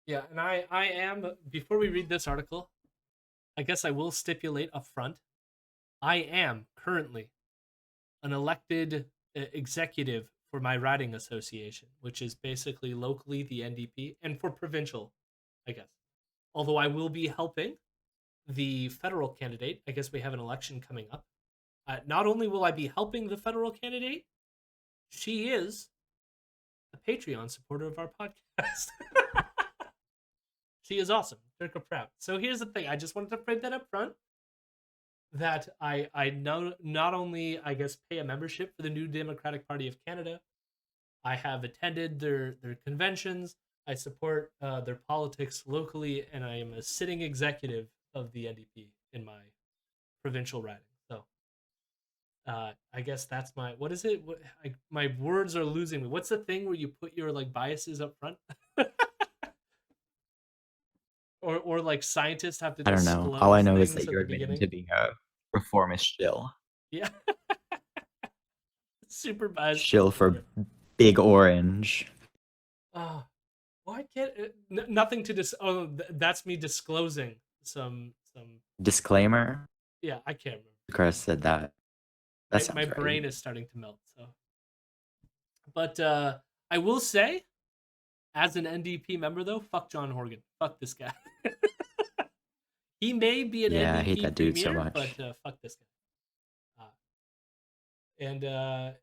Yeah, and I am, before we read this article, I guess I will stipulate up front, I am currently an elected executive for my riding association, which is basically locally the NDP, and for provincial, I guess. Although I will be helping the federal candidate. I guess we have an election coming up. Not only will I be helping the federal candidate, she is a Patreon supporter of our podcast. She is awesome. Make her proud. So here's the thing. I just wanted to frame that up front. That I know not only I guess pay a membership for the New Democratic Party of Canada. I have attended their conventions. I support their politics locally, and I am a sitting executive of the NDP in my provincial riding. So I guess that's my, what is it? My words are losing me. What's the thing where you put your like biases up front? Or like scientists have to I don't know. All I disclose know is things that at you're the admitting beginning. to being a reformist shill. Yeah, super biased. Shill for Big Orange. Oh, why can't nothing to Oh, that's me disclosing some. Disclaimer. Yeah, I can't remember. Chris said that. That My sounds right. brain is starting to melt. So, but I will say, as an NDP member, though, fuck John Horgan. Fuck this guy. He may be an Yeah, I hate NDP that dude so premier, but much. fuck this guy.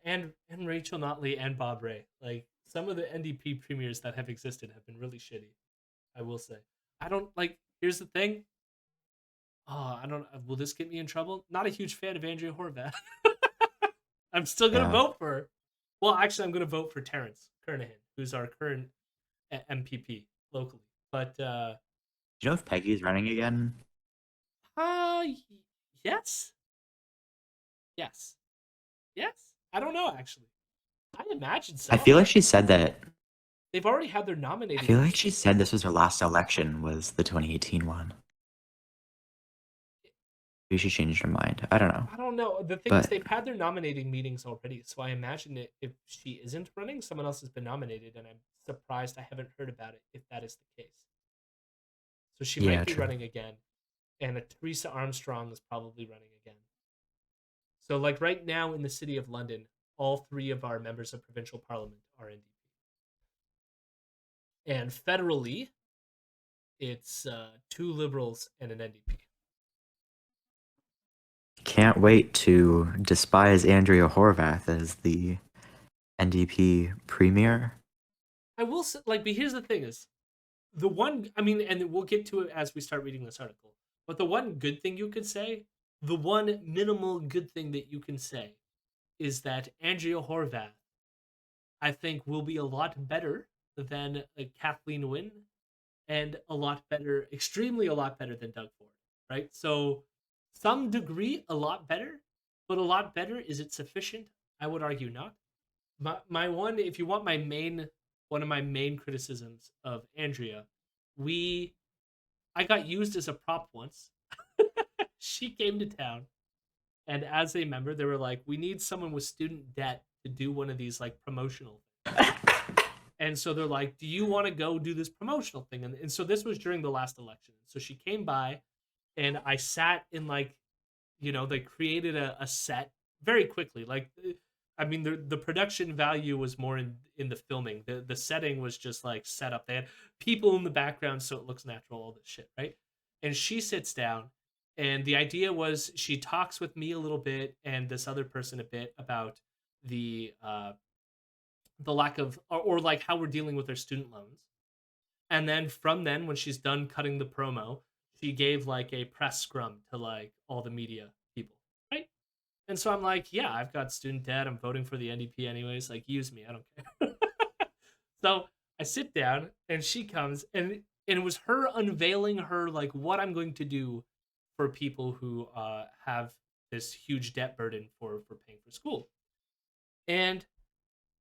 And and Rachel Notley and Bob Ray. Like some of the NDP premiers that have existed have been really shitty. I will say. I don't like. Here's the thing. Oh, I don't. Will this get me in trouble? Not a huge fan of Andrea Horvath. I'm still gonna Yeah. vote for her. Well, actually, I'm gonna vote for Terrence Kernahan, who's our current MPP locally. But Do you know if Peggy's running again? uh, yes, yes, yes. I don't know actually. I imagine I so. feel like she said that. They've already had their I nominating feel like meeting. she said this was her last election, was the 2018 one. Maybe she changed her mind. I don't know. I don't know. The thing is, But they've had their nominating meetings already, so I imagine it, if she isn't running, someone else has been nominated, and I'm surprised I haven't heard about it if that is the case. So she might yeah, be true. running again, and Teresa Armstrong is probably running again. So, like right now in the city of London, all three of our members of provincial parliament are NDP, and federally, it's two Liberals and an NDP. Can't wait to despise Andrea Horvath as the NDP premier. I will say, like, but here's the thing: is the one, I mean, and we'll get to it as we start reading this article. But the one good thing you could say, the one minimal good thing that you can say, is that Andrea Horvath, I think, will be a lot better than Kathleen Wynne, and a lot better, extremely a lot better than Doug Ford, right? So, some degree, a lot better, but a lot better, is it sufficient? I would argue not. My one, if you want my main, one of my main criticisms of Andrea, we, I got used as a prop once. She came to town, and as a member, they were like, "We need someone with student debt to do one of these like promotional." And so they're like, "Do you want to go do this promotional thing?" And so this was during the last election. So she came by, and I sat in like, they created a set very quickly. Like, I mean, the production value was more in the filming. The setting was just like set up. They had people in the background, so it looks natural. All this shit, right? And she sits down, and the idea was she talks with me a little bit and this other person a bit about the lack of, or like how we're dealing with our student loans. And then from then, when she's done cutting the promo, she gave like a press scrum to like all the media people, right? And so I'm like, yeah, I've got student debt. I'm voting for the NDP anyways. Like, use me. I don't care. So I sit down, and she comes, and it was her unveiling her like what I'm going to do for people who have this huge debt burden for paying for school. And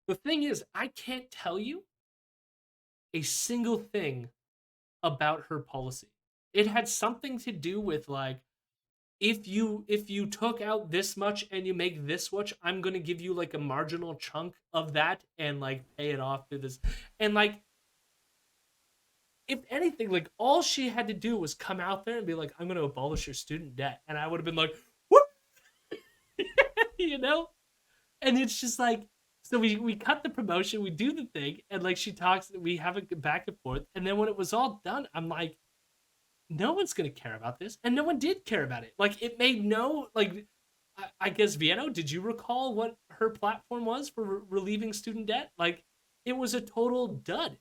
the thing is, I can't tell you a single thing about her policy. It had something to do with like, if you took out this much and you make this much, I'm gonna give you like a marginal chunk of that and like pay it off through this. And like, if anything, like all she had to do was come out there and be like, "I'm going to abolish your student debt," and I would have been like, "Whoop," you know. And it's just like, so we cut the promotion, we do the thing, and like she talks, we have a back and forth, and then when it was all done, I'm like, no one's gonna care about this, and no one did care about it. Like it made no like. I guess Vienno, did you recall what her platform was for relieving student debt? Like it was a total dud.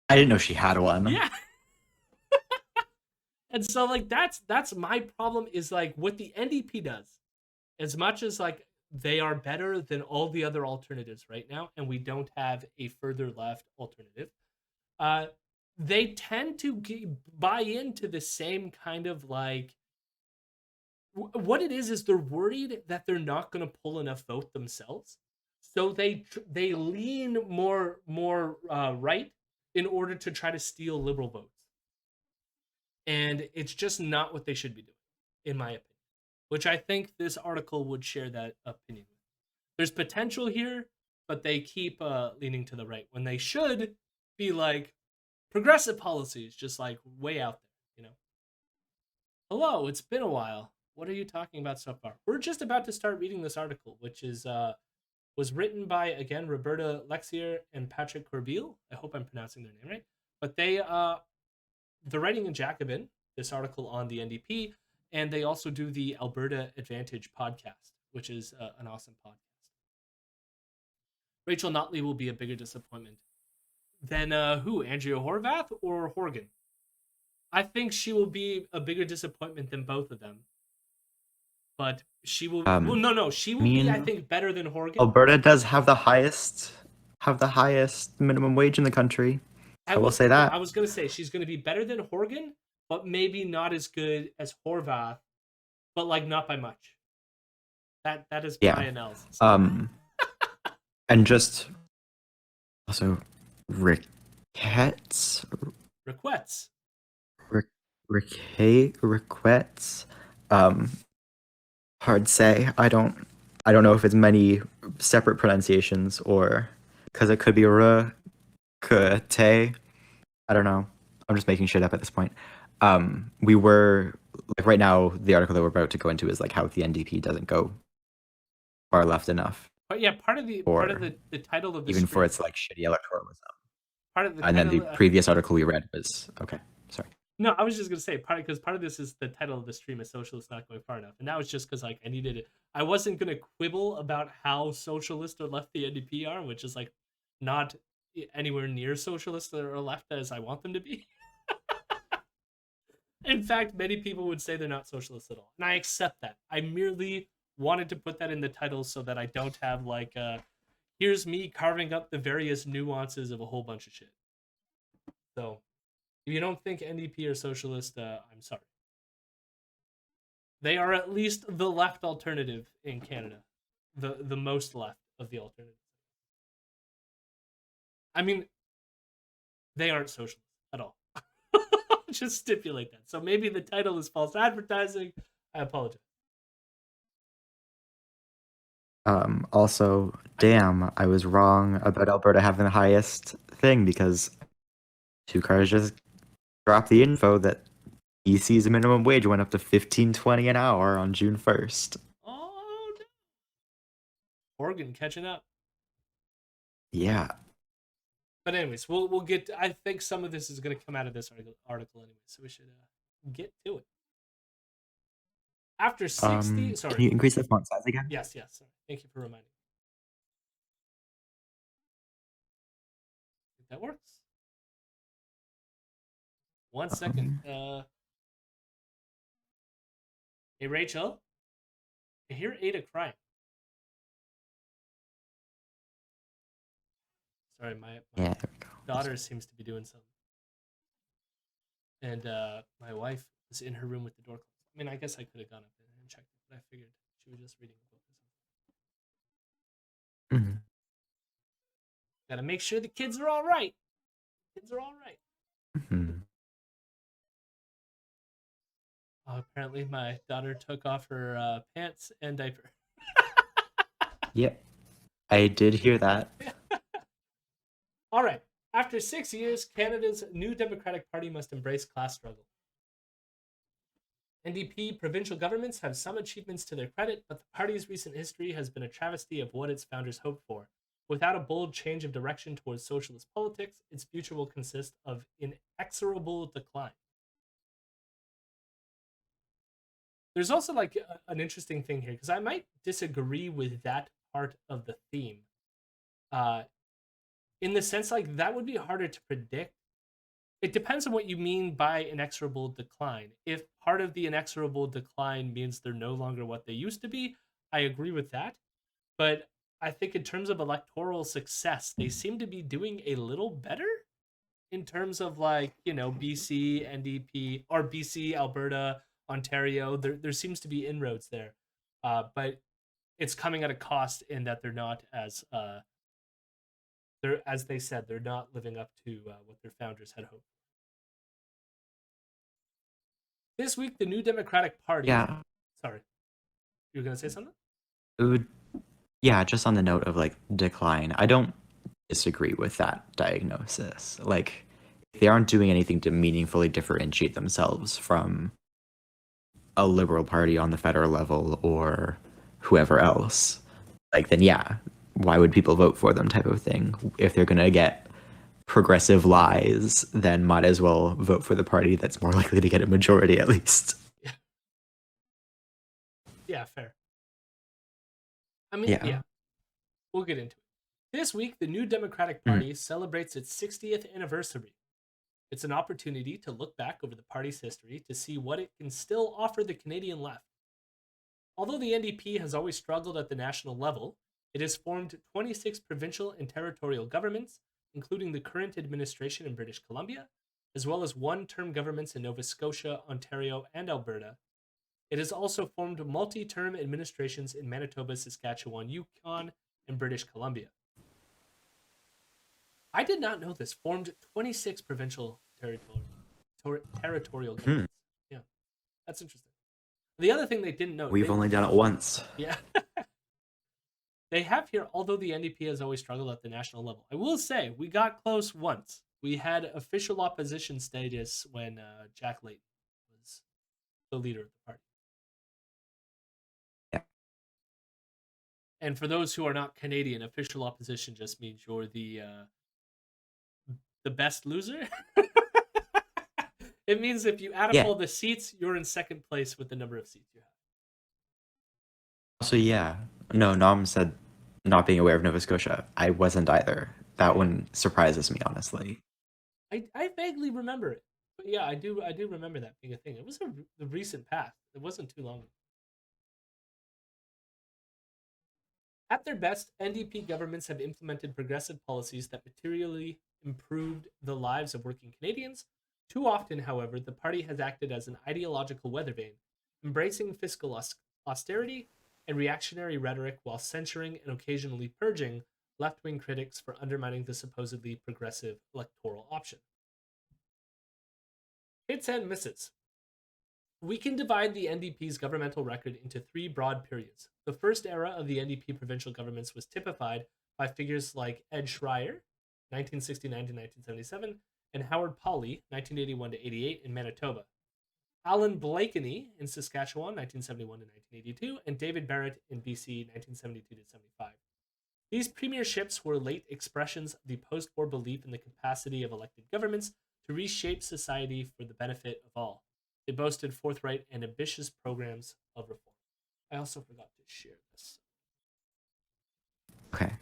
I didn't know she had one. Yeah. And so like that's my problem is like what the NDP does. As much as like they are better than all the other alternatives right now, and we don't have a further left alternative. Uh, they tend to buy into the same kind of like what it is they're worried that they're not going to pull enough vote themselves, so they lean more right in order to try to steal liberal votes, and it's just not what they should be doing, in my opinion. Which I think this article would share that opinion with. There's potential here, but they keep leaning to the right when they should be like progressive policies, just like way out there, you know. Hello, it's been a while. What are you talking about so far? We're just about to start reading this article, which is was written by again Roberta Lexier and Patrick Corbeil. I hope I'm pronouncing their name right. But they're writing in Jacobin this article on the NDP, and they also do the Alberta Advantage podcast, which is an awesome podcast. Rachel Notley will be a bigger disappointment than who? Andrea Horvath or Horgan? I think she will be a bigger disappointment than both of them. But she will. Well, no. She will be, I think, better than Horgan. Alberta does have the highest minimum wage in the country. I will say that. I was gonna say she's gonna be better than Horgan, but maybe not as good as Horvath, but like not by much. That is my analysis. And just also Riquettes. Hard to say. I don't know if it's many separate pronunciations or because it could be Riquette. I don't know. I'm just making shit up at this point. We were like right now the article that we're about to go into is like how the NDP doesn't go far left enough. But yeah, part of the title of this even for its like shitty electoralism. Part of the and then the previous article we read was okay. Sorry. No, I was just gonna say part of this is the title of the stream is socialist not going far enough, and that was just because like I needed it. I wasn't gonna quibble about how socialist or left the NDP are, which is like not anywhere near socialist or left as I want them to be. In fact, many people would say they're not socialist at all, and I accept that. I merely wanted to put that in the title so that I don't have like here's me carving up the various nuances of a whole bunch of shit. So if you don't think NDP are socialist, I'm sorry. They are at least the left alternative in Canada. The most left of the alternatives. I mean, they aren't socialist at all. Just stipulate that. So maybe the title is false advertising. I apologize. Also, damn, I was wrong about Alberta having the highest thing because Two Cars just dropped the info that BC's minimum wage went up to $15.20 an hour on June 1st. Oh, no. Oregon catching up. Yeah. But anyways, we'll get. I think some of this is going to come out of this article anyway, so we should get to it. After 60, sorry. Can you increase the font size again? Yes. Sorry. Thank you for reminding me. I think that works. 1 second. Hey, Rachel. I hear Ada crying. Sorry, my there we go. daughter seems to be doing something. And my wife was in her room with the door closed. I mean, I guess I could have gone up there and checked it, but I figured she was just reading a book or something. Mm-hmm. Gotta make sure the kids are all right. Kids are all right. Mm-hmm. Oh, apparently my daughter took off her pants and diaper. Yep. I did hear that. All right. After 6 years, Canada's new Democratic Party must embrace class struggle. NDP provincial governments have some achievements to their credit, but the party's recent history has been a travesty of what its founders hoped for. Without a bold change of direction towards socialist politics, its future will consist of inexorable decline. There's also like an interesting thing here because I might disagree with that part of the theme. Uh, in the sense like that would be harder to predict. It depends on what you mean by inexorable decline. If part of the inexorable decline means they're no longer what they used to be, I agree with that. But I think in terms of electoral success, they seem to be doing a little better in terms of like, BC, NDP, or BC, Alberta, Ontario. There seems to be inroads there. But it's coming at a cost in that they're not as they're as they said, they're not living up to what their founders had hoped. This week, the New Democratic Party. Yeah. Sorry, you were gonna say something? It would, yeah, just on the note of like decline, I don't disagree with that diagnosis. Like, they aren't doing anything to meaningfully differentiate themselves from a liberal party on the federal level or whoever else, like, then yeah, why would people vote for them type of thing? If they're going to get progressive lies, then might as well vote for the party that's more likely to get a majority at least. Yeah, fair. I mean, Yeah. We'll get into it. This week, the New Democratic Party celebrates its 60th anniversary. It's an opportunity to look back over the party's history to see what it can still offer the Canadian left. Although the NDP has always struggled at the national level, it has formed 26 provincial and territorial governments, including the current administration in British Columbia, as well as one-term governments in Nova Scotia, Ontario, and Alberta. It has also formed multi-term administrations in Manitoba, Saskatchewan, Yukon, and British Columbia. I did not know this. Formed 26 provincial territorial governments. Yeah, that's interesting. The other thing they didn't know. We've only done it once. Yeah. They have here, although the NDP has always struggled at the national level. I will say, we got close once. We had official opposition status when Jack Layton was the leader of the party. Yeah. And for those who are not Canadian, official opposition just means you're the best loser. It means if you add up all the seats, you're in second place with the number of seats you have. Also, yeah. No, Nom said not being aware of Nova Scotia. I wasn't either. That one surprises me, honestly. I vaguely remember it. But yeah, I do remember that being a thing. It was the recent past. It wasn't too long ago. At their best, NDP governments have implemented progressive policies that materially improved the lives of working Canadians. Too often, however, the party has acted as an ideological weather vane, embracing fiscal austerity and reactionary rhetoric while censuring and occasionally purging left-wing critics for undermining the supposedly progressive electoral option. Hits and misses. We can divide the NDP's governmental record into three broad periods. The first era of the NDP provincial governments was typified by figures like Ed Schreier, 1969 to 1977, and Howard Pawley, 1981 to 88 in Manitoba. Alan Blakeney in Saskatchewan, 1971 to 1982, and David Barrett in BC, 1972 to 75. These premierships were late expressions of the post-war belief in the capacity of elected governments to reshape society for the benefit of all. They boasted forthright and ambitious programs of reform. I also forgot to share this. Okay.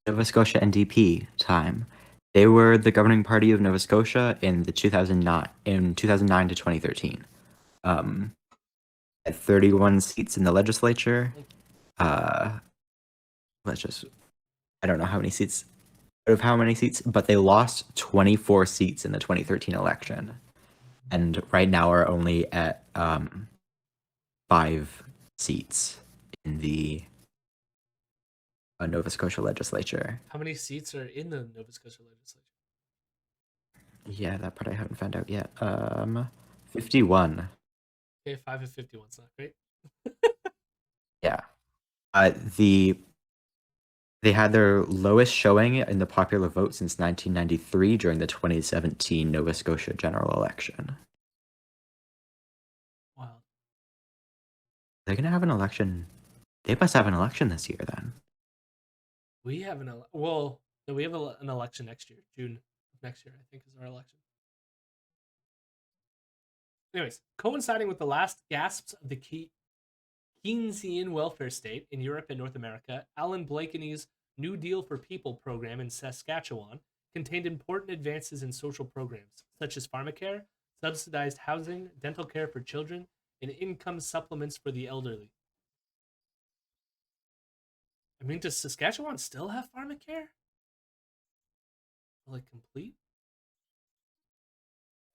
Nova Scotia NDP time. They were the governing party of Nova Scotia in 2009 to 2013. At 31 seats in the legislature. I don't know how many seats, but they lost 24 seats in the 2013 election. And right now are only at 5 seats in the Nova Scotia legislature. How many seats are in the Nova Scotia legislature? Yeah, that part I haven't found out yet. 51. Okay, 5 of 51 is not great. Yeah. The They had their lowest showing in the popular vote since 1993 during the 2017 Nova Scotia general election. Wow. They're gonna have an election. They must have an election this year then. We have well, no, we have an election next year. June of next year, I think, is our election. Anyways, coinciding with the last gasps of the Keynesian welfare state in Europe and North America, Alan Blakeney's New Deal for People program in Saskatchewan contained important advances in social programs, such as pharmacare, subsidized housing, dental care for children, and income supplements for the elderly. I mean, does Saskatchewan still have pharmacare? Like complete?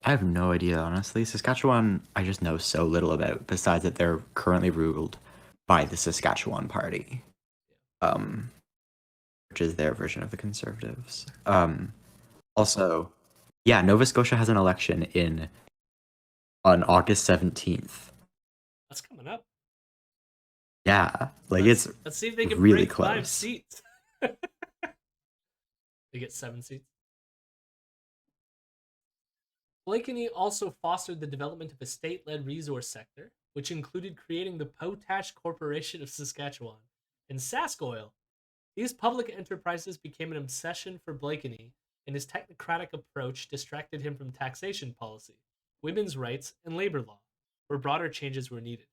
I have no idea, honestly. Saskatchewan, I just know so little about, besides that they're currently ruled by the Saskatchewan Party, which is their version of the Conservatives. Also, yeah, Nova Scotia has an election on August 17th. That's coming up. Yeah, like let's see if they can really break close. 5 seats. They get 7 seats. Blakeney also fostered the development of a state-led resource sector, which included creating the Potash Corporation of Saskatchewan and Saskoil. These public enterprises became an obsession for Blakeney, and his technocratic approach distracted him from taxation policy, women's rights, and labor law, where broader changes were needed.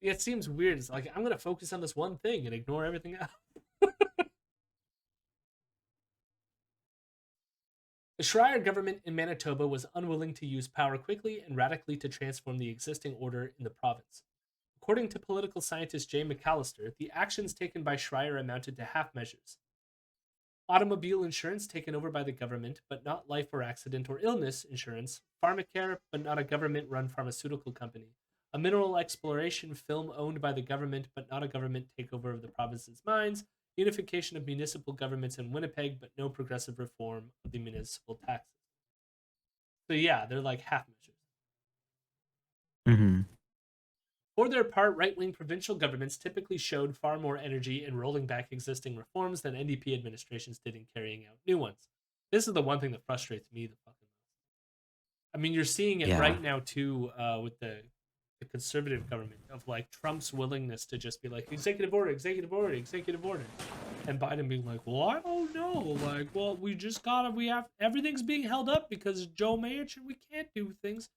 It seems weird. It's like, I'm going to focus on this one thing and ignore everything else. The Schreier government in Manitoba was unwilling to use power quickly and radically to transform the existing order in the province. According to political scientist Jay McAllister, the actions taken by Schreier amounted to half measures. Automobile insurance taken over by the government, but not life or accident or illness insurance, pharmacare, but not a government run pharmaceutical company, a mineral exploration film owned by the government, but not a government takeover of the province's mines, unification of municipal governments in Winnipeg, but no progressive reform of the municipal taxes. So, yeah, they're like half measures. Mm-hmm. For their part, right-wing provincial governments typically showed far more energy in rolling back existing reforms than NDP administrations did in carrying out new ones. This is the one thing that frustrates me the fucking most. I mean, you're seeing it right now too with the conservative government of like Trump's willingness to just be like executive order, executive order, executive order, and Biden being like, well, I don't know, like, well, we have everything's being held up because Joe Manchin, we can't do things,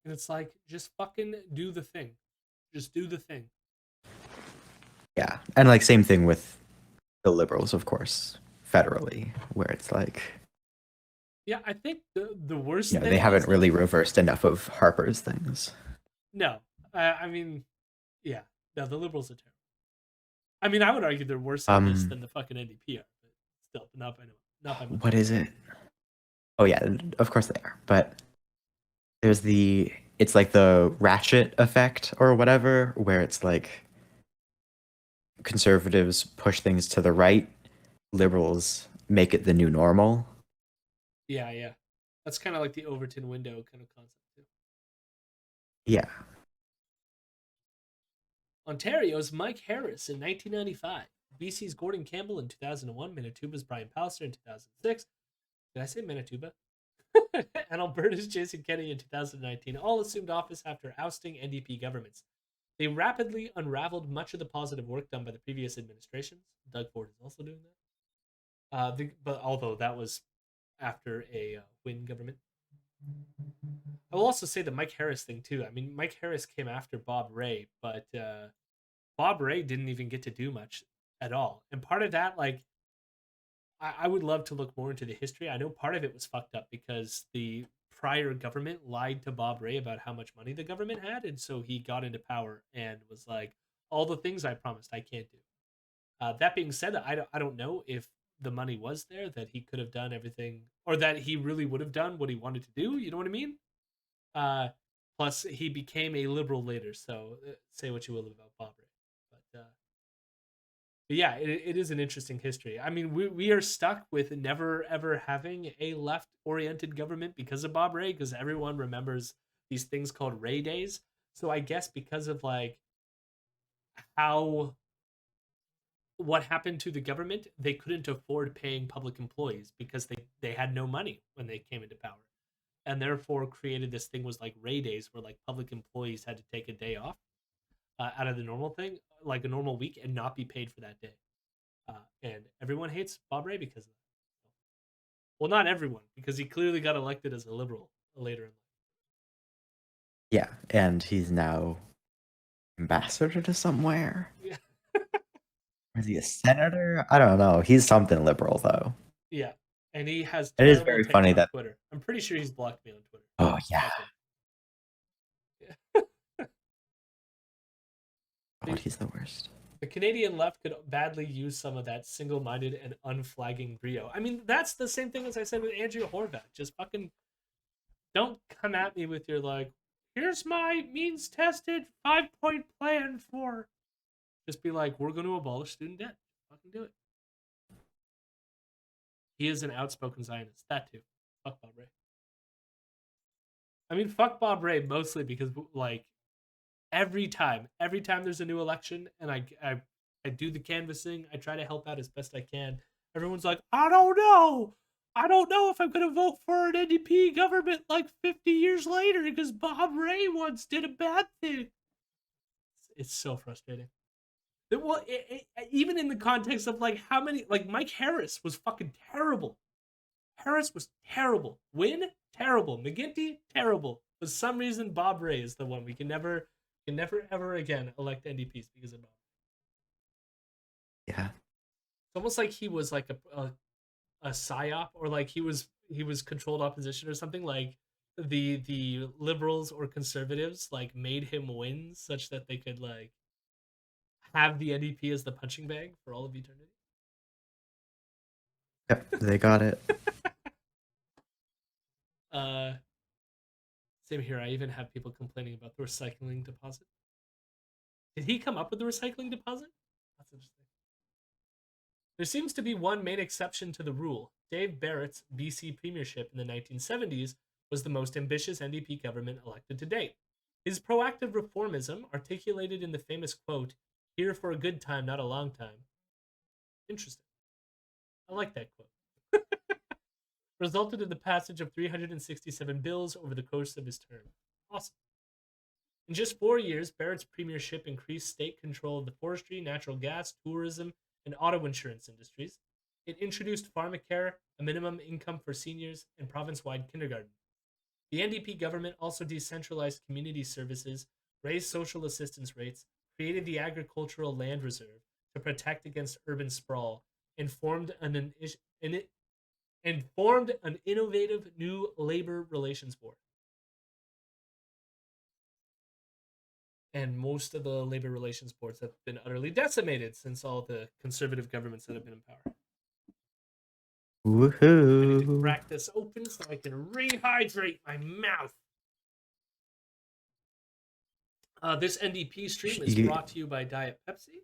and it's like just fucking do the thing. Just do the thing. Yeah, and like same thing with the Liberals, of course, federally, where it's like, yeah, I think the worst thing they haven't really reversed enough of Harper's things. No, I mean, yeah, no, the Liberals are terrible. I mean, I would argue they're worse at this than the fucking NDP are, but still, not by much. What is it? Oh yeah, of course they are, but there's it's like the ratchet effect or whatever, where it's like conservatives push things to the right, liberals make it the new normal. Yeah. That's kind of like the Overton window kind of concept too. Yeah. Ontario's Mike Harris in 1995, BC's Gordon Campbell in 2001, Manitoba's Brian Pallister in 2006. Did I say Manitoba? And Alberta's Jason Kenney in 2019 all assumed office after ousting NDP governments. They rapidly unraveled much of the positive work done by the previous administrations. Doug Ford is also doing that. But although that was after a Wynne government. I will also say the Mike Harris thing too. I mean, Mike Harris came after Bob Rae, but Bob Rae didn't even get to do much at all. And part of that, like, I would love to look more into the history. I know part of it was fucked up because the prior government lied to Bob Rae about how much money the government had, and so he got into power and was like, all the things I promised I can't do. That being said, I don't know if the money was there, that he could have done everything, or that he really would have done what he wanted to do. You know what I mean? Plus, he became a liberal later, so say what you will about Bob Rae. But yeah, it is an interesting history. I mean, we are stuck with never ever having a left oriented government because of Bob Rae, because everyone remembers these things called Rae Days. So I guess because of like how what happened to the government? They couldn't afford paying public employees because they had no money when they came into power, and therefore created this thing was like Ray Days, where like public employees had to take a day off out of the normal thing, like a normal week, and not be paid for that day. And everyone hates Bob Ray because of that. Well, not everyone, because he clearly got elected as a liberal later in life. Yeah, and he's now ambassador to somewhere. Yeah. Or is he a senator? I don't know. He's something liberal though. Yeah, and he has. It is very funny on that Twitter. I'm pretty sure he's blocked me on Twitter. Oh yeah. Yeah. God, he's the worst. The Canadian left could badly use some of that single-minded and unflagging brio. I mean, that's the same thing as I said with Andrea Horvath. Just fucking don't come at me with your like, here's my means-tested 5-point plan for. Just be like, we're going to abolish student debt. Fucking do it. He is an outspoken Zionist. That too. Fuck Bob Ray. I mean, fuck Bob Ray mostly because like every time there's a new election and I do the canvassing, I try to help out as best I can. Everyone's like, I don't know if I'm gonna vote for an NDP government like 50 years later because Bob Ray once did a bad thing. It's so frustrating. Well, even in the context of like how many, like Mike Harris was fucking terrible. Harris was terrible. Wynne, terrible. McGuinty, terrible. For some reason, Bob Ray is the one. We can never ever again elect NDPs because of Bob. Yeah. It's almost like he was like a psyop, or like he was controlled opposition or something. Like the liberals or conservatives like made him win such that they could like have the NDP as the punching bag for all of eternity. Yep, they got it. Same here. I even have people complaining about the recycling deposit. Did he come up with the recycling deposit? That's interesting. There seems to be one main exception to the rule. Dave Barrett's BC premiership in the 1970s was the most ambitious NDP government elected to date. His proactive reformism, articulated in the famous quote, "Here for a good time, not a long time." Interesting. I like that quote. Resulted in the passage of 367 bills over the course of his term. Awesome. In just 4 years, Barrett's premiership increased state control of the forestry, natural gas, tourism, and auto insurance industries. It introduced pharmacare, a minimum income for seniors, and province-wide kindergarten. The NDP government also decentralized community services, raised social assistance rates, created the agricultural land reserve to protect against urban sprawl, and formed an innovative new labor relations board. And most of the labor relations boards have been utterly decimated since all the conservative governments that have been in power. Woohoo! I need to crack this open so I can rehydrate my mouth. This NDP stream is brought to you by Diet Pepsi.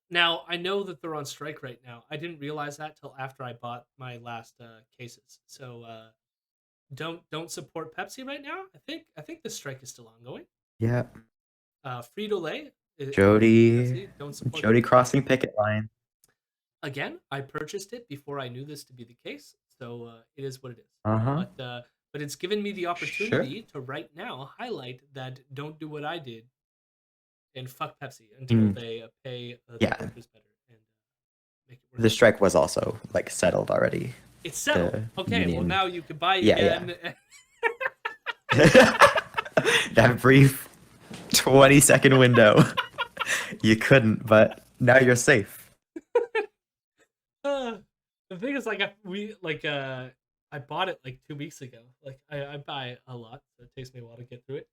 Now, I know that they're on strike right now. I didn't realize that till after I bought my last cases. So don't support Pepsi right now. I think the strike is still ongoing. Yeah. Frito-Lay. Jody. Don't support Jody crossing picket line. Again, I purchased it before I knew this to be the case, so it is what it is. Uh-huh. But it's given me the opportunity to right now highlight that don't do what I did and fuck Pepsi until they pay the workers better and make it work. The strike was also like settled already. It's settled. Okay, union. Well now you can buy again. Yeah. That brief 20-second window. You couldn't, but now you're safe. The thing is, like, I bought it like 2 weeks ago. Like, I buy a lot, so it takes me a while to get through it.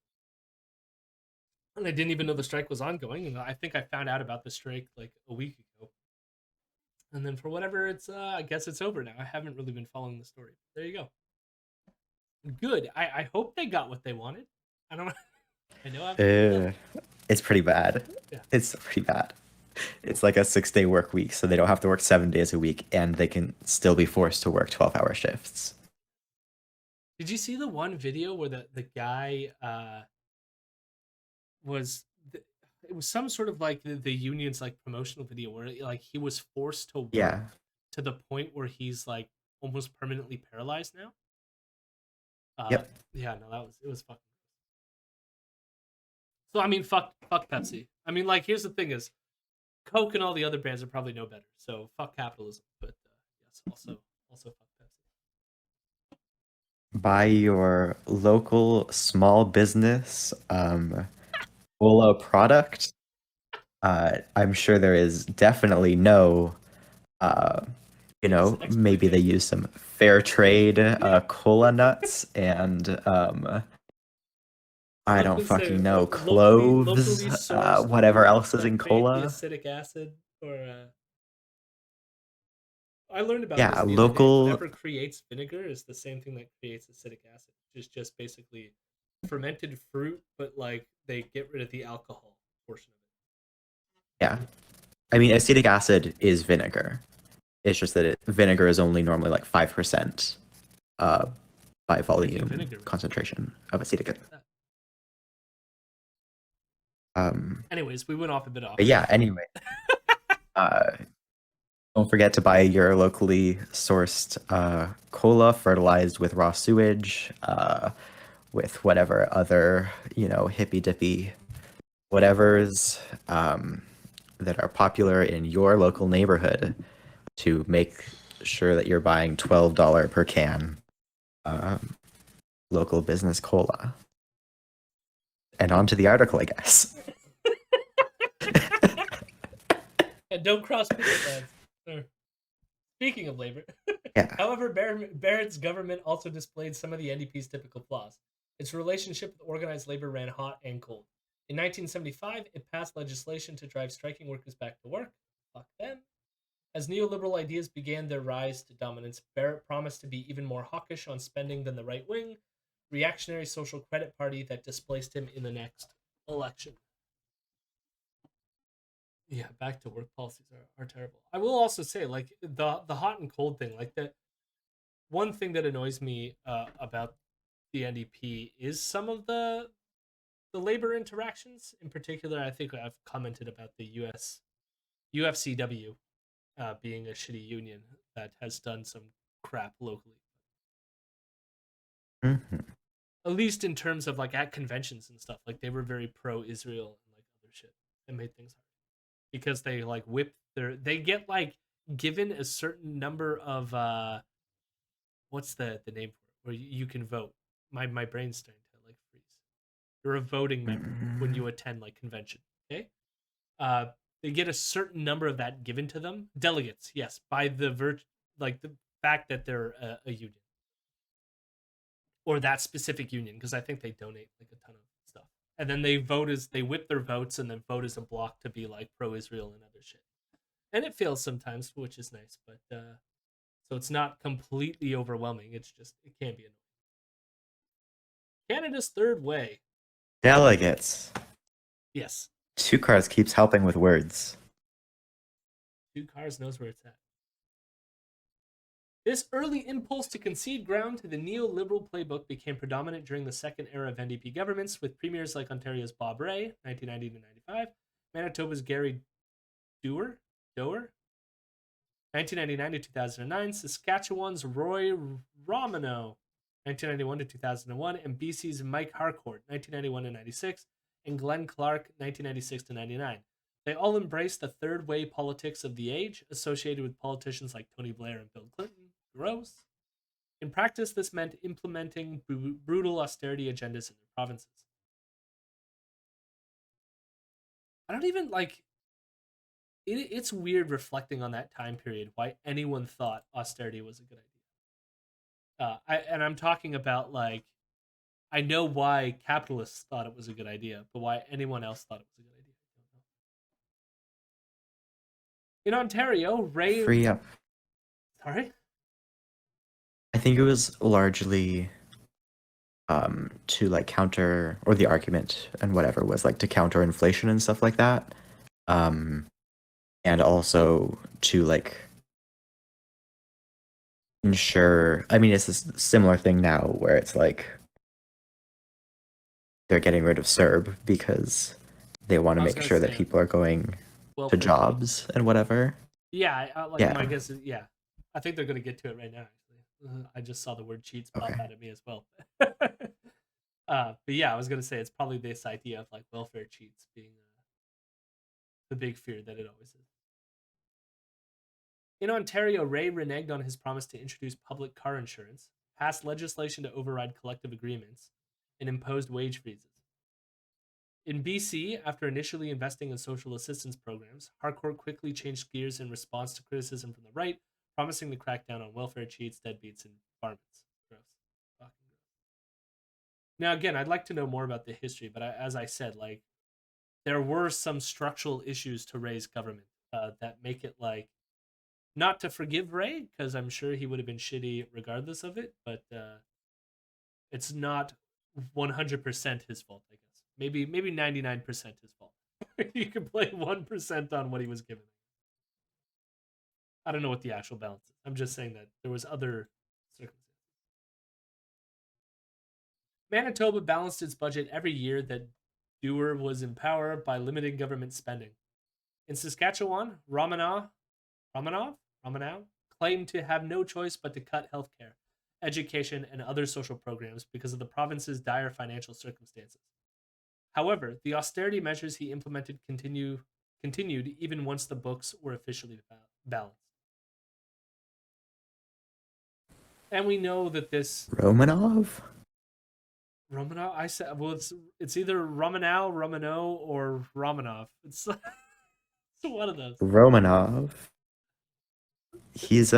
And I didn't even know the strike was ongoing. And I think I found out about the strike like a week ago. And then for whatever it's, I guess it's over now. I haven't really been following the story. There you go. Good. I hope they got what they wanted. I don't know. I know. It's pretty bad. Yeah. It's pretty bad. It's like a 6-day work week, so they don't have to work 7 days a week, and they can still be forced to work 12-hour shifts. Did you see the one video where the guy it it was some sort of like the union's like promotional video where like he was forced to work Yeah. to the point where he's like almost permanently paralyzed now. Uh, Yep. yeah, no, it was fucking. So I mean, fuck Pepsi. I mean, like here's the thing: is Coke and all the other brands are probably no better. So fuck capitalism. But yes, also fuck Pepsi. Buy your local small business cola product. I'm sure there is definitely no, uh, maybe they use some fair trade cola nuts and I don't Say, fucking know, locally cloves, sourced whatever ingredients else is that in create the cola. acidic acid. Or I learned about Yeah, this the other day. local. Whatever creates vinegar is the same thing that creates acidic acid, which is just basically fermented fruit, but like they get rid of the alcohol portion of Yeah, I mean, acetic acid is vinegar. It's just that vinegar is only normally like 5% uh, by drinking volume vinegar. concentration of acetic acid. Anyways, we went off a bit off. But yeah, anyway, uh, don't forget to buy your locally sourced cola fertilized with raw sewage, with whatever other, hippy dippy whatevers that are popular in your local neighborhood to make sure that you're buying $12 per can local business cola. And on to the article, I guess. And don't cross picket lines. Speaking of labor, Yeah. however, Barrett's government also displayed some of the NDP's typical flaws. Its relationship with organized labor ran hot and cold. In 1975, it passed legislation to drive striking workers back to work. Fuck them. As neoliberal ideas began their rise to dominance, Barrett promised to be even more hawkish on spending than the right wing, reactionary social credit party that displaced him in the next election. Yeah, back to work policies are terrible. I will also say, like the hot and cold thing, like the one thing that annoys me about the NDP is some of the labor interactions. In particular, I think I've commented about the UFCW being a shitty union that has done some crap locally. Mm-hmm. At least in terms of like at conventions and stuff, like they were very pro Israel and like other shit. It made things hard because they like whip they get like given a certain number of what's the name for it where you can vote. My brain's starting to like freeze. You're a voting member when you attend like convention. Okay, uh, they get a certain number of that given to them. Delegates, yes, by like the fact that they're a union or that specific union, because I think they donate like a ton of stuff. And then they whip their votes and then vote as a block to be like pro Israel and other shit. And it fails sometimes, which is nice, but so it's not completely overwhelming. It's just it can be annoying. Canada's third way. Delegates. Yes. Two Cars keeps helping with words. Two Cars knows where it's at. This early impulse to concede ground to the neoliberal playbook became predominant during the second era of NDP governments, with premiers like Ontario's Bob Rae, 1990 to 95, Manitoba's Gary Doer, 1999 to 2009, Saskatchewan's Roy Romano, 1991 to 2001, and BC's Mike Harcourt, 1991 to 96, and Glenn Clark, 1996 to 99. They all embraced the third way politics of the age, associated with politicians like Tony Blair and Bill Clinton. Gross. In practice, this meant implementing brutal austerity agendas in their provinces. I don't even like it's weird reflecting on that time period why anyone thought austerity was a good idea. I'm talking about like I know why capitalists thought it was a good idea, but why anyone else thought it was a good idea. In Ontario, Ray. Free up. Sorry. I think it was largely to like counter, or the argument and whatever was like to counter inflation and stuff like that. And also to like ensure, I mean, it's a similar thing now where it's like they're getting rid of CERB because they want to I was make gonna sure that say people are going to welfare cheats. jobs and whatever. Yeah, my Yeah. guess is yeah. I think they're gonna get to it right now. Actually, I just saw the word cheats pop Okay. out at me as well. But yeah, I was gonna say it's probably this idea of like welfare cheats being the big fear that it always is. In Ontario, Ray reneged on his promise to introduce public car insurance, passed legislation to override collective agreements, and imposed wage freezes. In BC, after initially investing in social assistance programs, Harcourt quickly changed gears in response to criticism from the right, promising to crack down on welfare cheats, deadbeats, and varmints. Gross. Fucking gross. Now, again, I'd like to know more about the history, but as I said, like, there were some structural issues to Ray's government that make it like not to forgive Ray because I'm sure he would have been shitty regardless of it, but it's not 100% his fault. I guess maybe 99% his fault. You can blame 1% on what he was given. I don't know what the actual balance is. I'm just saying that there was other circumstances. Manitoba balanced its budget every year that Dewar was in power by limiting government spending. In Saskatchewan, Romanow claimed to have no choice but to cut healthcare, education, and other social programs because of the province's dire financial circumstances. However, the austerity measures he implemented continued even once the books were officially balanced. And we know that this Romanov? Romanov, I said, well, it's either Romano, or Romanov. It's one of those. Romanov. He's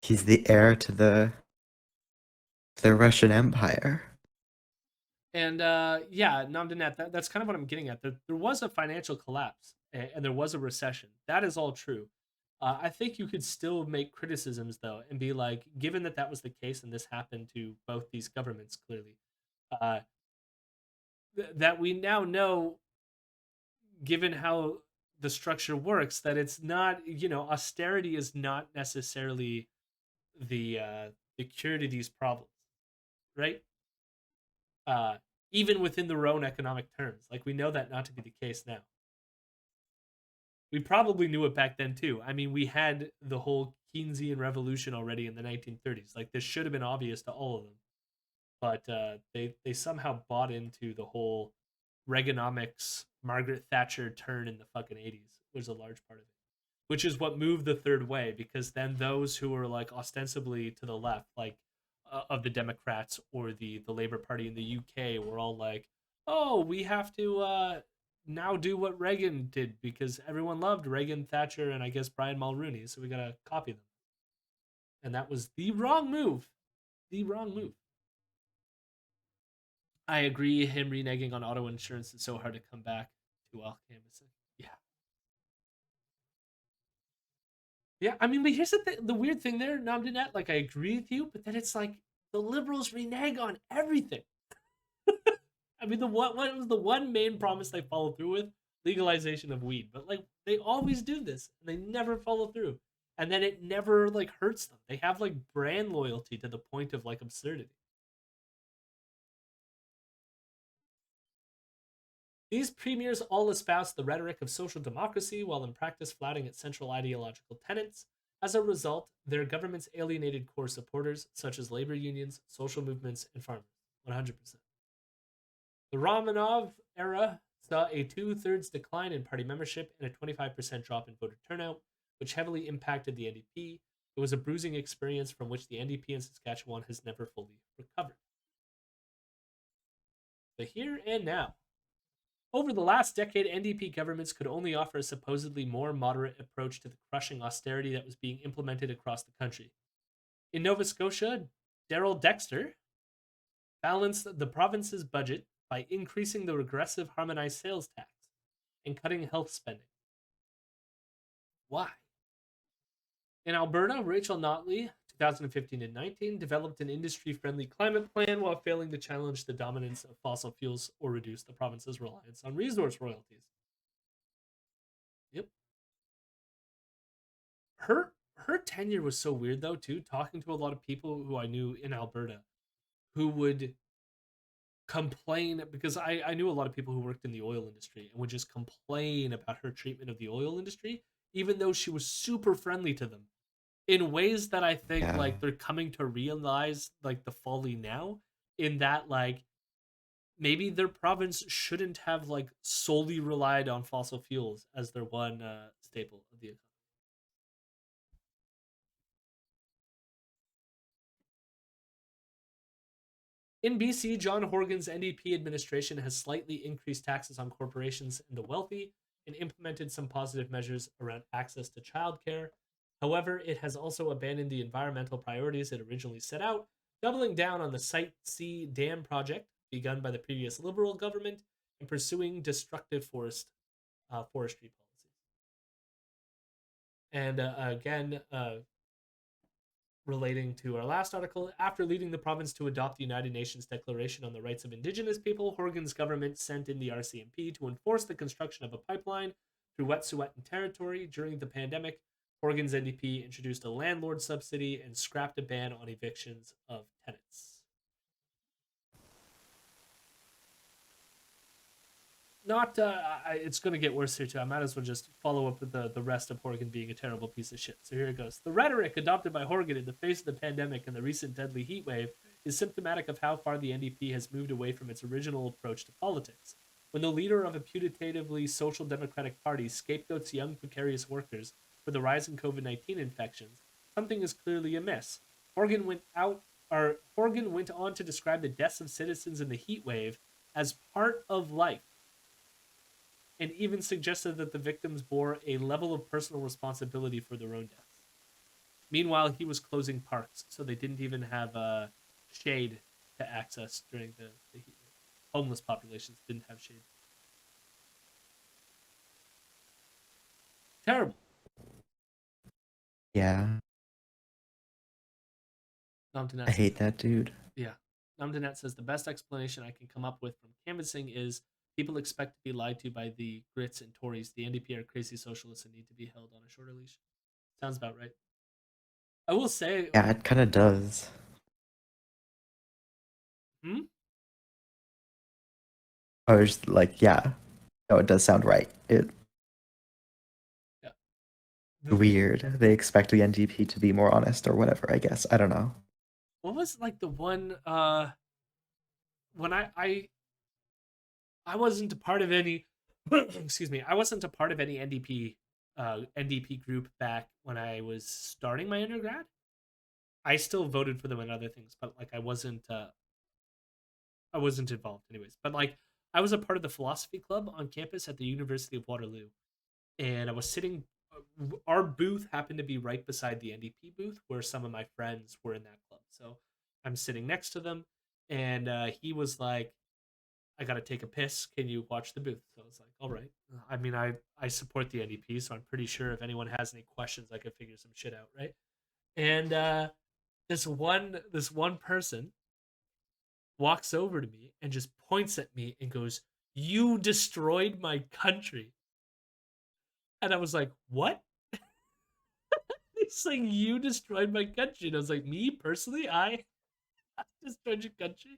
he's the heir to the Russian Empire. And yeah, Namdanet, that's kind of what I'm getting at. There was a financial collapse and there was a recession. That is all true. I think you could still make criticisms though, and be like, given that that was the case and this happened to both these governments clearly, uh, that we now know, given how the structure works, that it's not, austerity is not necessarily the cure to these problems, right? Uh, Even within their own economic terms, like we know that not to be the case now. We probably knew it back then too. I mean, we had the whole Keynesian revolution already in the 1930s. Like this should have been obvious to all of them, but they somehow bought into the whole Reaganomics, Margaret Thatcher turn in the fucking 80s was a large part of it, which is what moved the third way. Because then those who were like ostensibly to the left, like of the Democrats or the Labour Party in the UK, were all like, "Oh, we have to now do what Reagan did because everyone loved Reagan, Thatcher, and I guess Brian Mulroney, so we gotta copy them." And that was the wrong move. The wrong move. I agree. Him reneging on auto insurance is so hard to come back to Al Camison. Yeah, yeah. I mean, but here's the weird thing there, Namdinet. Like, I agree with you, but then it's like the liberals renege on everything. I mean, what was the one main promise they followed through with? Legalization of weed. But like, they always do this, and they never follow through. And then it never like hurts them. They have like brand loyalty to the point of like absurdity. These premiers all espouse the rhetoric of social democracy while in practice flouting its central ideological tenets. As a result, their governments alienated core supporters such as labor unions, social movements, and farmers. 100%. The Romanov era saw a two-thirds decline in party membership and a 25% drop in voter turnout, which heavily impacted the NDP. It was a bruising experience from which the NDP in Saskatchewan has never fully recovered. The here and now. Over the last decade, NDP governments could only offer a supposedly more moderate approach to the crushing austerity that was being implemented across the country. In Nova Scotia, Darrell Dexter balanced the province's budget by increasing the regressive harmonized sales tax and cutting health spending. Why? In Alberta, Rachel Notley, 2015 and 19, developed an industry friendly climate plan while failing to challenge the dominance of fossil fuels or reduce the province's reliance on resource royalties. Yep. Her tenure was so weird though too, talking to a lot of people who I knew in Alberta who would complain, because I knew a lot of people who worked in the oil industry and would just complain about her treatment of the oil industry, even though she was super friendly to them in ways that I think Yeah. like they're coming to realize like the folly now, in that like maybe their province shouldn't have like solely relied on fossil fuels as their one staple of the economy. In BC, John Horgan's NDP administration has slightly increased taxes on corporations and the wealthy and implemented some positive measures around access to childcare. However, it has also abandoned the environmental priorities it originally set out, doubling down on the Site C dam project begun by the previous Liberal government and pursuing destructive forestry policies. And again, relating to our last article, after leading the province to adopt the United Nations Declaration on the Rights of Indigenous People, Horgan's government sent in the RCMP to enforce the construction of a pipeline through Wet'suwet'en territory. During the pandemic, Horgan's NDP introduced a landlord subsidy and scrapped a ban on evictions of tenants. Not it's going to get worse here too. I might as well just follow up with the rest of Horgan being a terrible piece of shit. So here it goes. The rhetoric adopted by Horgan in the face of the pandemic and the recent deadly heat wave is symptomatic of how far the NDP has moved away from its original approach to politics. When the leader of a putatively social democratic party scapegoats young precarious workers for the rise in COVID-19 infections, something is clearly amiss. Horgan went on to describe the deaths of citizens in the heat wave as part of life, and even suggested that the victims bore a level of personal responsibility for their own deaths. Meanwhile, he was closing parks, so they didn't even have shade to access during the heat wave. Homeless populations didn't have shade. Terrible. Yeah. I hate that dude. Yeah. Namdanet says the best explanation I can come up with from canvassing is people expect to be lied to by the Grits and Tories. The NDP are crazy socialists and need to be held on a shorter leash. Sounds about right. I will say, Yeah, it kind of does. hmm? I was like, yeah. No, it does sound right. It Yeah. weird. They expect the NDP to be more honest or whatever, I guess. I don't know. What was like the one when I wasn't a part of any excuse me, I wasn't a part of any NDP group back when I was starting my undergrad. I still voted for them and other things, but like I wasn't involved anyways. But like I was a part of the philosophy club on campus at the University of Waterloo, and I was sitting. Our booth happened to be right beside the NDP booth, where some of my friends were in that club. So I'm sitting next to them, and he was like, "I got to take a piss. Can you watch the booth?" So I was like, "All right." I mean, I support the NDP, so I'm pretty sure if anyone has any questions, I could figure some shit out, right? And this one person walks over to me and just points at me and goes, "You destroyed my country." And I was like, "What?" He's saying, "You destroyed my country." And I was like, "Me personally? I destroyed your country?"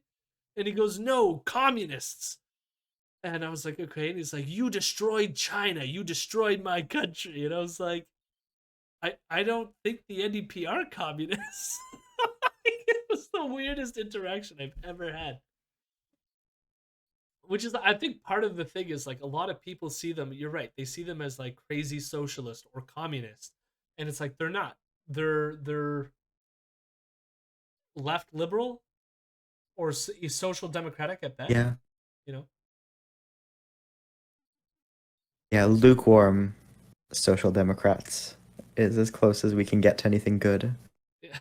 And he goes, "No, communists." And I was like, "Okay." And he's like, "You destroyed China. You destroyed my country." And I was like, I don't think the NDP are communists. It was the weirdest interaction I've ever had. Which is, I think, part of the thing is like a lot of people see them. You're right. They see them as like crazy socialist or communist, and it's like they're not. They're left liberal or social democratic at best. Yeah. You know. Yeah, lukewarm social democrats is as close as we can get to anything good. Yeah.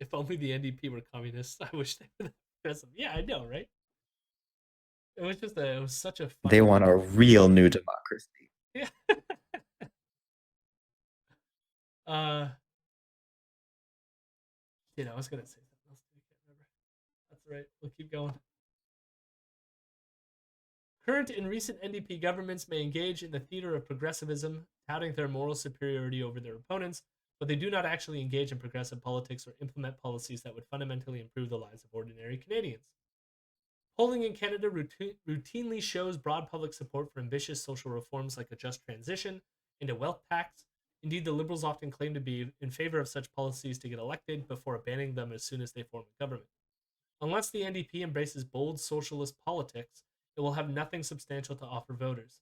If only the NDP were communists. I wish they were present. Yeah, I know, right? It was such a They funny want little. a real new democracy. Yeah. uh, I was gonna say something else. I can't remember. That's all right. We'll keep going. Current and recent NDP governments may engage in the theater of progressivism, touting their moral superiority over their opponents, but they do not actually engage in progressive politics or implement policies that would fundamentally improve the lives of ordinary Canadians. Polling in Canada routinely shows broad public support for ambitious social reforms like a just transition and a wealth tax. Indeed, the Liberals often claim to be in favor of such policies to get elected before abandoning them as soon as they form a government. Unless the NDP embraces bold socialist politics, it will have nothing substantial to offer voters.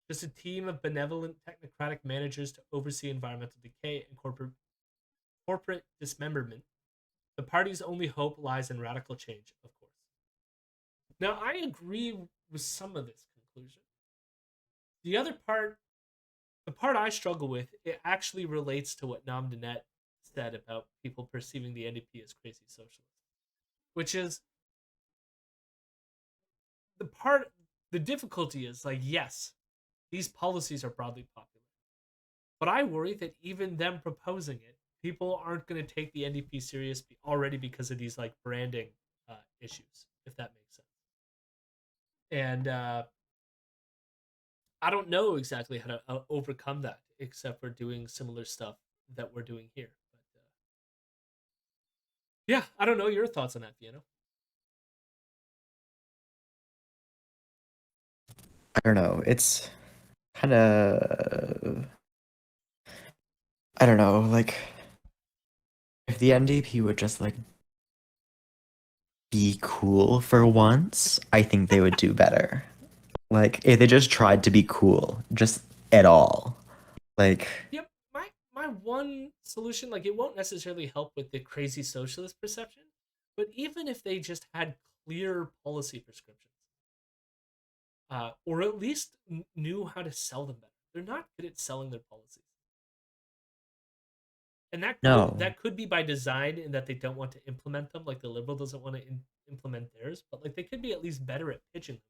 Just a team of benevolent technocratic managers to oversee environmental decay and corporate dismemberment. The party's only hope lies in radical change, of course. Now, I agree with some of this conclusion. The other part, the part I struggle with, it actually relates to what Nam Danet said about people perceiving the NDP as crazy socialists, which is the part, the difficulty is like, yes, these policies are broadly popular, but I worry that even them proposing it, people aren't going to take the NDP serious already because of these like branding issues, if that makes sense. And I don't know exactly how to overcome that, except for doing similar stuff that we're doing here. But yeah, I don't know your thoughts on that, Piano. I don't know. It's kind of, I don't know, like if the NDP would just like be cool for once, I think they would do better. Like if they just tried to be cool, just at all. Like Yep, my one solution, like it won't necessarily help with the crazy socialist perception, but even if they just had clear policy prescriptions, or at least knew how to sell them better, they're not good at selling their policies. And no. that could be by design in that they don't want to implement them, like the liberal doesn't want to implement theirs, but like they could be at least better at pitching them.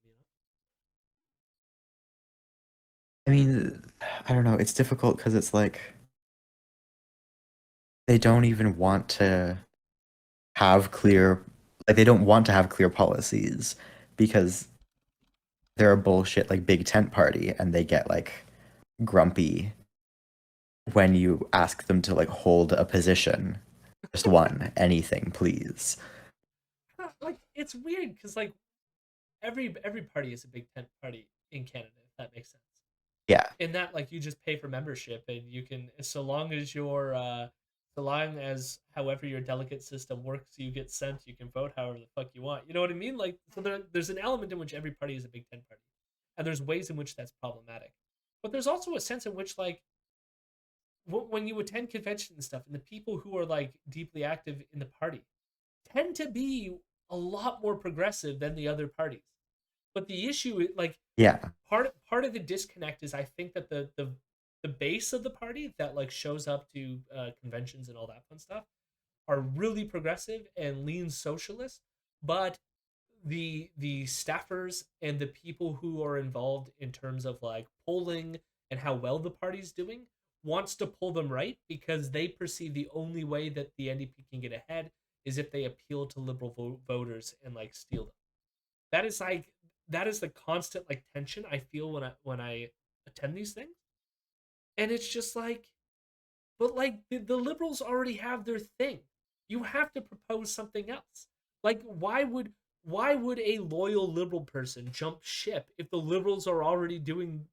I mean, I don't know. It's difficult because it's like they don't even want to have clear, like they don't want to have clear policies because they're a bullshit like big tent party and they get like grumpy when you ask them to like hold a position. Just one, anything, please. Like it's weird because like every party is a big tent party in Canada, if that makes sense. Yeah, In that like you just pay for membership and you can, so long as your so long as however your delegate system works, you get sent, you can vote however the fuck you want. You know what I mean? Like so there's an element in which every party is a big tent party, and there's ways in which that's problematic. But there's also a sense in which like when you attend conventions and stuff, and the people who are like deeply active in the party tend to be a lot more progressive than the other parties. But the issue is like yeah, part of the disconnect is I think that the base of the party that like shows up to conventions and all that fun stuff are really progressive and lean socialist, but the staffers and the people who are involved in terms of like polling and how well the party's doing wants to pull them right because they perceive the only way that the NDP can get ahead is if they appeal to liberal voters and like steal them. That is like that is the constant like tension I feel when I attend these things, and it's just like, but like the liberals already have their thing. You have to propose something else. Like why would a loyal liberal person jump ship if the liberals are already doing,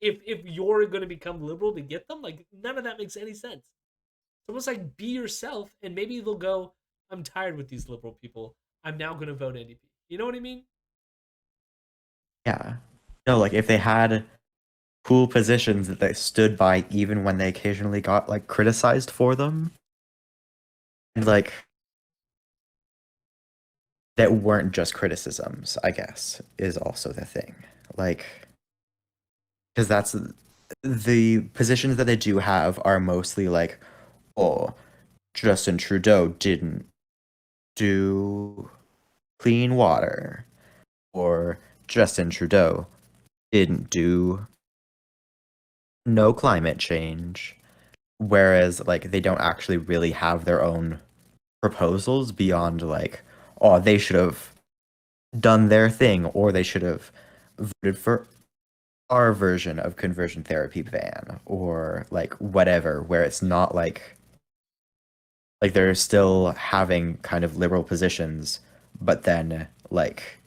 if you're going to become liberal to get them? Like none of that makes any sense. It's almost like be yourself, and maybe they'll go, I'm tired with these liberal people. I'm now going to vote NDP. You know what I mean? yeah. No, like if they had cool positions that they stood by even when they occasionally got like criticized for them, and like that weren't just criticisms, I guess, is also the thing. Like, because that's the positions that they do have are mostly like, oh, Justin Trudeau didn't do clean water, or Justin Trudeau didn't do no climate change. Whereas, like, they don't actually really have their own proposals beyond, like, oh, they should have done their thing, or they should have voted for our version of conversion therapy ban, or like whatever, where it's not like they're still having kind of liberal positions, but then like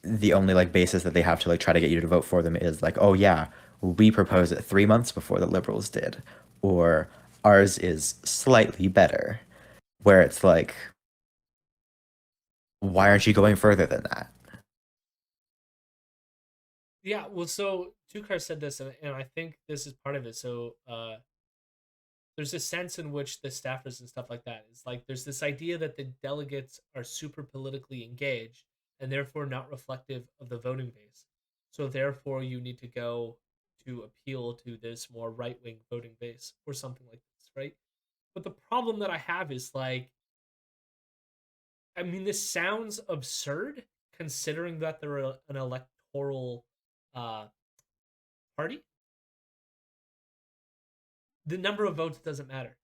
the only like basis that they have to like try to get you to vote for them is like, oh yeah, we proposed it 3 months before the liberals did, or ours is slightly better. Where it's like, why aren't you going further than that? Yeah, well, so Tukar said this, and I think this is part of it. So there's a sense in which the staffers and stuff like that is like there's this idea that the delegates are super politically engaged and therefore not reflective of the voting base. So therefore, you need to go to appeal to this more right wing voting base or something like this, right? But the problem that I have is like, I mean, this sounds absurd considering that they're an electoral uh, party. The number of votes doesn't matter.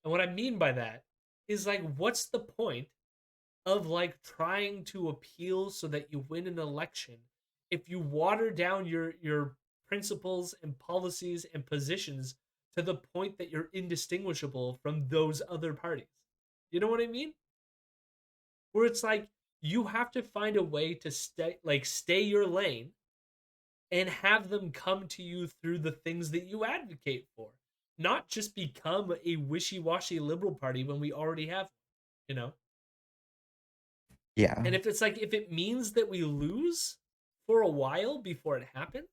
And what I mean by that is like, what's the point of like trying to appeal so that you win an election if you water down your principles and policies and positions to the point that you're indistinguishable from those other parties? You know what I mean? Where it's like you have to find a way to stay your lane and have them come to you through the things that you advocate for, not just become a wishy-washy liberal party when we already have, you know. Yeah. And if it's like if it means that we lose for a while before it happens,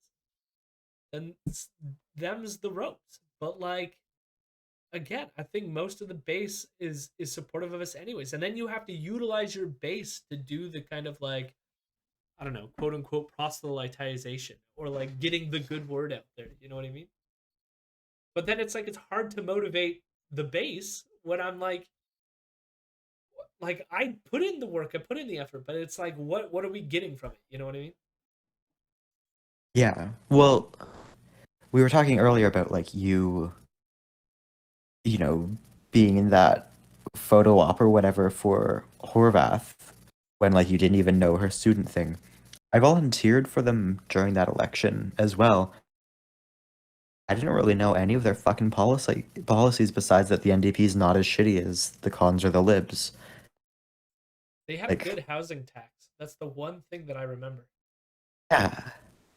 then them's the ropes. But like again, I think most of the base is supportive of us anyways. And then you have to utilize your base to do the kind of like, I don't know, quote unquote proselytization or like getting the good word out there. You know what I mean? But then it's like it's hard to motivate the base when I'm like I put in the work, I put in the effort, but it's like what are we getting from it? You know what I mean? Yeah. Well, we were talking earlier about like you know, being in that photo op or whatever for Horvath when like you didn't even know her student thing. I volunteered for them during that election as well. I didn't really know any of their fucking policies besides that the NDP is not as shitty as the cons or the libs. They had a Like, good housing tax. That's the one thing that I remember. yeah,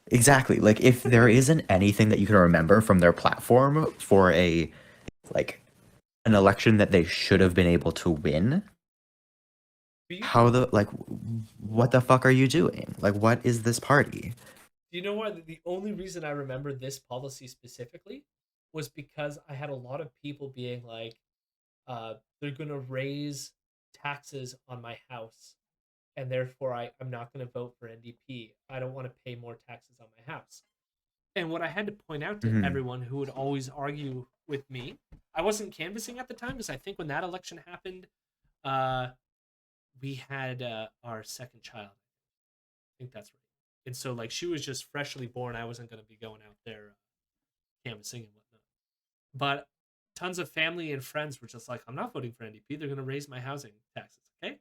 exactly. Like, if there isn't anything that you can remember from their platform for a like an election that they should have been able to win, But how the like what the fuck are you doing? Like, what is this party? do you know why the only reason I remember this policy specifically was because I had a lot of people being like, they're gonna raise taxes on my house, and therefore I'm not gonna vote for NDP. I don't want to pay more taxes on my house. And what I had to point out to Hmm. everyone who would always argue with me, I wasn't canvassing at the time because I think when that election happened, uh, we had our second child. I think that's right. And so like she was just freshly born. I wasn't going to be going out there canvassing and whatnot. But tons of family and friends were just like, I'm not voting for NDP. They're going to raise my housing taxes. Okay.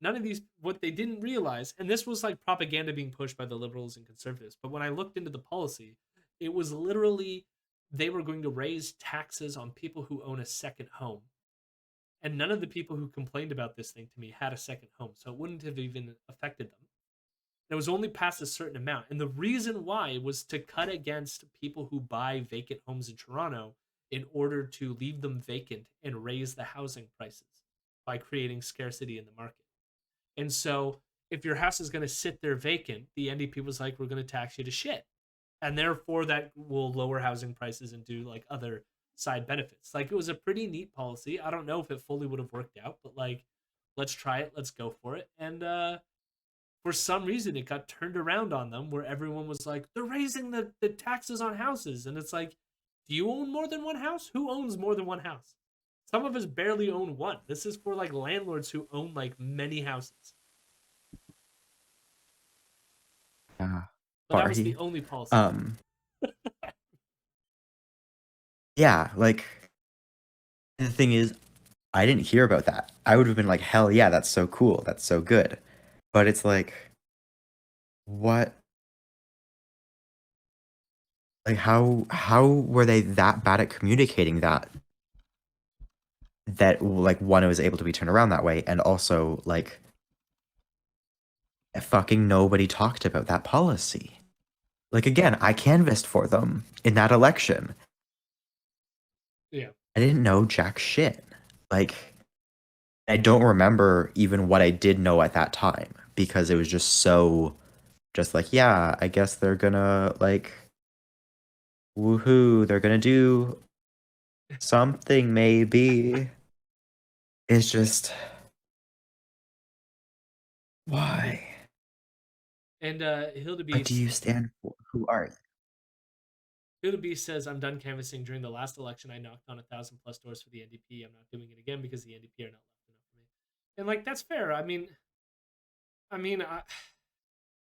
None of these, what they didn't realize, and this was like propaganda being pushed by the liberals and conservatives. But when I looked into the policy, it was literally they were going to raise taxes on people who own a second home. And none of the people who complained about this thing to me had a second home. So it wouldn't have even affected them. It was only past a certain amount. And the reason why was to cut against people who buy vacant homes in Toronto in order to leave them vacant and raise the housing prices by creating scarcity in the market. And so if your house is going to sit there vacant, the NDP was like, we're going to tax you to shit. And therefore that will lower housing prices and do like other side benefits. Like it was a pretty neat policy. I don't know if it fully would have worked out, but like let's try it, let's go for it. And for some reason it got turned around on them where everyone was like, they're raising the taxes on houses. And it's like, do you own more than one house? Who owns more than one house? Some of us barely own one. This is for like landlords who own like many houses. Yeah, But that was the party. only policy. Um, yeah, like the thing is, I didn't hear about that. I would have been like, hell yeah, that's so cool, that's so good. But it's like, what? Like, how were they that bad at communicating that like one was able to be turned around that way, and also like fucking nobody talked about that policy. Like, again, I canvassed for them in that election. Yeah. I didn't know jack shit. Like, I don't remember even what I did know at that time because it was just so, just like, yeah, I guess they're gonna, like, woohoo, they're gonna do something maybe. It's just, Yeah. why? And What do you stand for? Who are you? Hildebeest says, I'm done canvassing. During the last election, I knocked on 1,000+ doors for the NDP. I'm not doing it again because the NDP are not left enough for me. And like that's fair.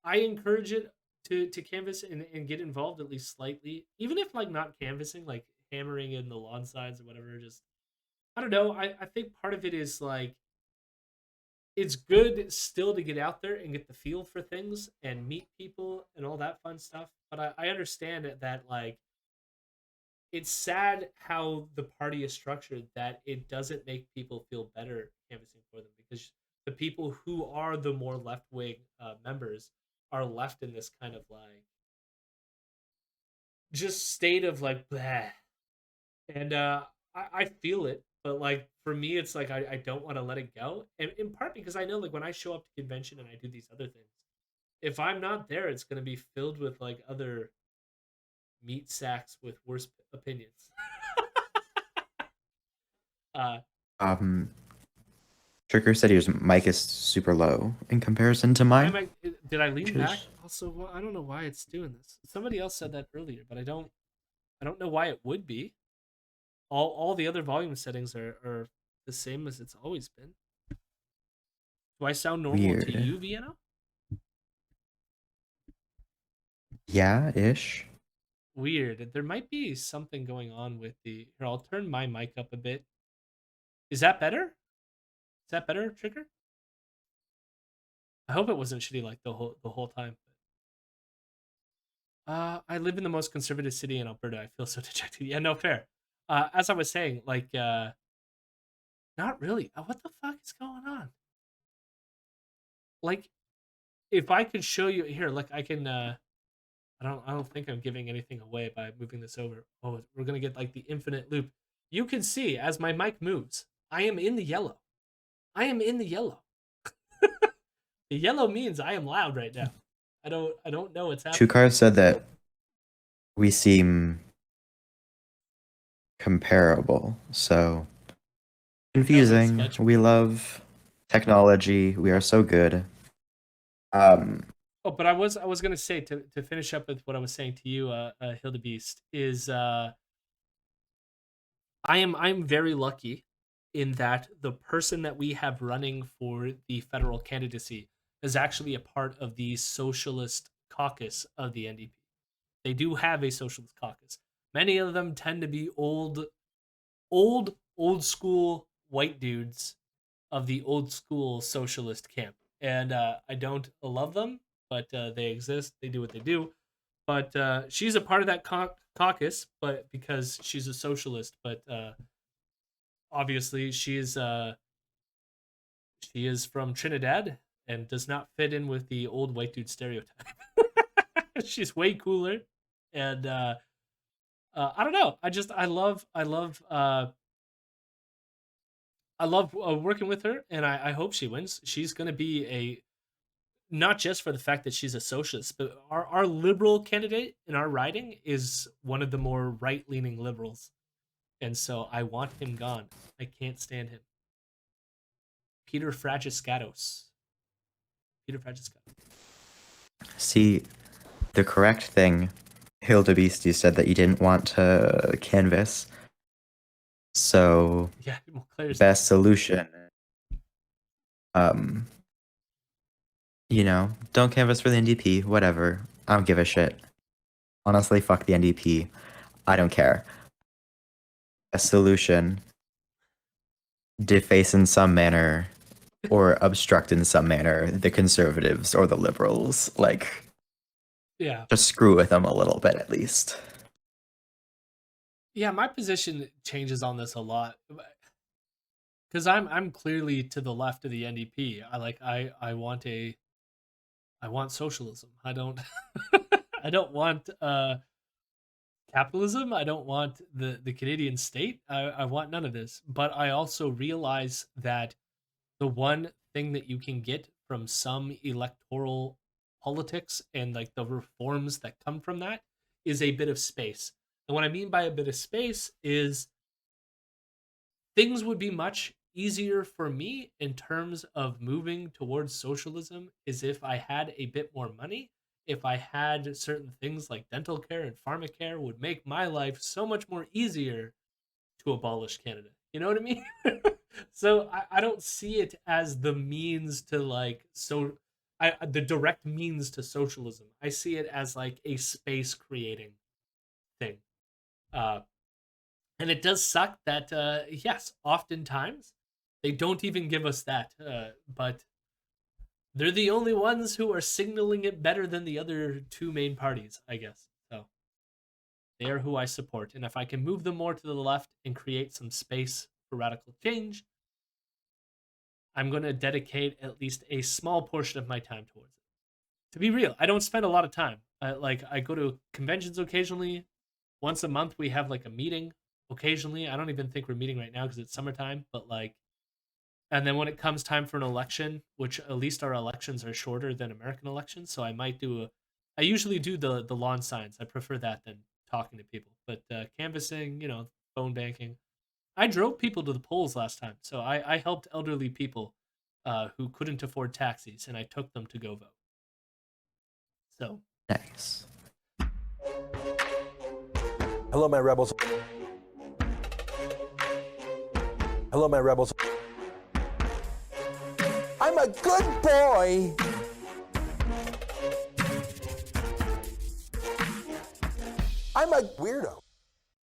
I encourage it to canvas and get involved at least slightly, even if like not canvassing, like hammering in the lawn signs or whatever. Just I don't know. I think part of it is like it's good still to get out there and get the feel for things and meet people and all that fun stuff. But I understand that like it's sad how the party is structured that it doesn't make people feel better canvassing for them because the people who are the more left wing members are left in this kind of like just state of like bleh. And I feel it, but like for me it's like I don't want to let it go, and in part because I know like when I show up to convention and I do these other things, if I'm not there it's going to be filled with like other meat sacks with worse opinions. uh Um, Tricker said his mic is super low in comparison to My mine, mic, did I lean which back? is Also, I don't know why it's doing this. Somebody else said that earlier, but I don't know why it would be. All the other volume settings are the same as it's always been. Do I sound normal to weird. you, Vienna? Yeah, ish. Weird. There might be something going on with the. Here, I'll turn my mic up a bit. Is that better? Is that better, Trigger? I hope it wasn't shitty like the whole time. I live in the most conservative city in Alberta. I feel so dejected. Yeah, no fair. As I was saying, like, not really. What the fuck is going on? Like, if I could show you here, like, I can. I don't think I'm giving anything away by moving this over. Oh, we're gonna get like the infinite loop. You can see as my mic moves, I am in the yellow. I am in the yellow. The yellow means I am loud right now. I don't know what's happening. Chukar said that we seem comparable, so Yeah, like confusing. sketch We me. love technology. We are so good. Um, Oh, but I was gonna say to finish up with what I was saying to you, Hildebeest, is I'm very lucky in that the person that we have running for the federal candidacy is actually a part of the socialist caucus of the NDP. They do have a socialist caucus. Many of them tend to be old school white dudes of the old school socialist camp. And I don't love them, but they exist. They do what they do. But she's a part of that caucus, but because she's a socialist. But obviously, she is from Trinidad and does not fit in with the old white dude stereotype. She's way cooler, and I don't know. I love working with her, and I hope she wins. She's going to be a not just for the fact that she's a socialist, but our liberal candidate in our riding is one of the more right leaning liberals, and so I want him gone. I can't stand him. Peter Fragiscatos. Peter Fragiscatos. see, the correct thing, Hildebeest, you said that you didn't want to canvas. So, Yeah, well, Claire's not. best solution, um, don't canvas for the NDP, whatever. I don't give a shit. Honestly, fuck the NDP. I don't care. Best solution, deface in some manner or obstruct in some manner the conservatives or the liberals. Like, Yeah, just screw with them a little bit at least. yeah. My position changes on this a lot because I'm clearly to the left of the NDP. I want a I want socialism. I don't I don't want capitalism. I don't want the Canadian state. I want none of this. But I also realize that the one thing that you can get from some electoral politics and like the reforms that come from that is a bit of space. And what I mean by a bit of space is things would be much easier for me in terms of moving towards socialism is if I had a bit more money, if I had certain things like dental care and pharmacare would make my life so much more easier to abolish Canada. You know what I mean? So I don't see it as the means to like the direct means to socialism. I see it as like a space creating thing. Uh, and it does suck that yes, oftentimes they don't even give us that. But they're the only ones who are signaling it better than the other two main parties, I guess. So they are who I support. And if I can move them more to the left and create some space for radical change, I'm going to dedicate at least a small portion of my time towards it. To be real, I don't spend a lot of time. I go to conventions occasionally. Once a month, we have like a meeting. Occasionally, I don't even think we're meeting right now because it's summertime. But like, and then when it comes time for an election, which at least our elections are shorter than American elections, so I might do a. I usually do the lawn signs. I prefer that than talking to people. But canvassing, phone banking. I drove people to the polls last time, so I helped elderly people who couldn't afford taxis, and I took them to go vote. So Nice. Hello, my rebels. Hello, my rebels. I'm a good boy. I'm a weirdo.